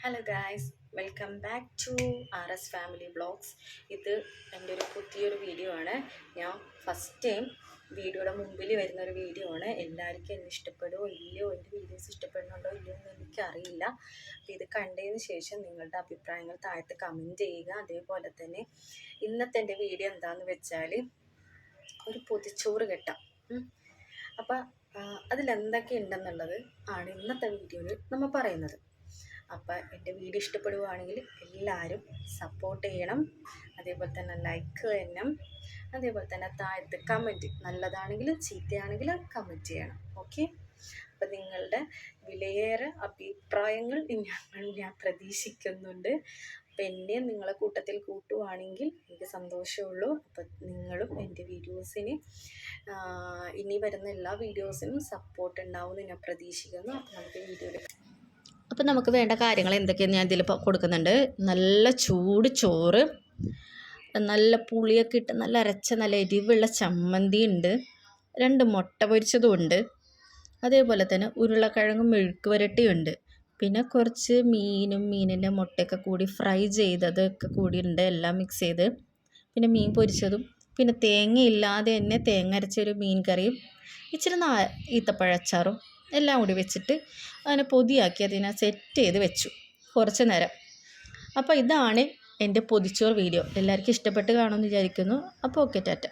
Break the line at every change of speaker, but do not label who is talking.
Hello guys, welcome back to RS family vlogs. ഇത് എൻ്റെ ഒരു പുതിയൊരു വീഡിയോ ആണ്. ഞാൻ ഫസ്റ്റ് ടൈം വീഡിയോയുടെ മുമ്പിൽ വരുന്നൊരു വീഡിയോ ആണ്. എല്ലാവർക്കും എന്നെ ഇഷ്ടപ്പെടുമോ ഇല്ലയോ, എൻ്റെ വീഡിയോസ് ഇഷ്ടപ്പെടുന്നുണ്ടോ ഇല്ലയോ എന്ന് എനിക്കറിയില്ല. അപ്പോൾ ഇത് കണ്ടതിന് ശേഷം നിങ്ങളുടെ അഭിപ്രായങ്ങൾ താഴത്ത് കമൻറ്റ് ചെയ്യുക. അതേപോലെ തന്നെ ഇന്നത്തെ എൻ്റെ വീഡിയോ എന്താണെന്ന് വെച്ചാൽ ഒരു പൊതിച്ചോറ് കെട്ടാം. അപ്പം അതിലെന്തൊക്കെ ഉണ്ടെന്നുള്ളത് ആണ് ഇന്നത്തെ വീഡിയോയിൽ നമ്മൾ പറയുന്നത്. അപ്പോൾ എൻ്റെ വീഡിയോ ഇഷ്ടപ്പെടുകയാണെങ്കിൽ എല്ലാവരും സപ്പോർട്ട് ചെയ്യണം. അതേപോലെ തന്നെ ലൈക്ക് ചെയ്യണം. അതേപോലെ തന്നെ താഴത്ത് കമൻറ്റ്, നല്ലതാണെങ്കിലും ചീത്തയാണെങ്കിലും കമൻറ്റ് ചെയ്യണം. ഓക്കെ, അപ്പം നിങ്ങളുടെ വിലയേറെ അഭിപ്രായങ്ങൾ ഞാൻ പ്രതീക്ഷിക്കുന്നുണ്ട്. അപ്പം എന്നെ നിങ്ങളെ കൂട്ടത്തിൽ കൂട്ടുവാണെങ്കിൽ എനിക്ക് സന്തോഷമുള്ളൂ. അപ്പം നിങ്ങളും എൻ്റെ വീഡിയോസിന് ഇനി വരുന്ന എല്ലാ വീഡിയോസിനും സപ്പോർട്ട് ഉണ്ടാവുമെന്ന് ഞാൻ പ്രതീക്ഷിക്കുന്നു. അപ്പം നമുക്ക് വീഡിയോയിൽ നമുക്ക് വേണ്ട കാര്യങ്ങൾ എന്തൊക്കെയാണ് ഞാൻ ഇതിൽ കൊടുക്കുന്നുണ്ട്. നല്ല ചൂട് ചോറ്, നല്ല പുളിയൊക്കെ ഇട്ട് നല്ല അരച്ച നല്ല എരിവുള്ള ചമ്മന്തി ഉണ്ട്, 2 മുട്ട പൊരിച്ചതും ഉണ്ട്, അതേപോലെ തന്നെ ഉരുളക്കിഴങ്ങും മെഴുക്ക് വരട്ടിയുണ്ട്, പിന്നെ കുറച്ച് മീനിൻ്റെ മുട്ടയൊക്കെ കൂടി ഫ്രൈ ചെയ്തതൊക്കെ കൂടി ഉണ്ട്, എല്ലാം മിക്സ് ചെയ്ത്, പിന്നെ മീൻ പൊരിച്ചതും, പിന്നെ തേങ്ങ ഇല്ലാതെ തന്നെ തേങ്ങ അരച്ചൊരു മീൻ കറിയും, ഇച്ചിരി ഈത്തപ്പഴച്ചാറും എല്ലാം കൂടി വെച്ചിട്ട് അതിനെ പൊതിയാക്കി അതിനെ സെറ്റ് ചെയ്ത് വെച്ചു കുറച്ച് നേരം. അപ്പോൾ ഇതാണ് എൻ്റെ പൊതിച്ചോറ് വീഡിയോ. എല്ലാവർക്കും ഇഷ്ടപ്പെട്ട് കാണുമെന്ന് വിചാരിക്കുന്നു. അപ്പോൾ ഓക്കെ, ടാറ്റ.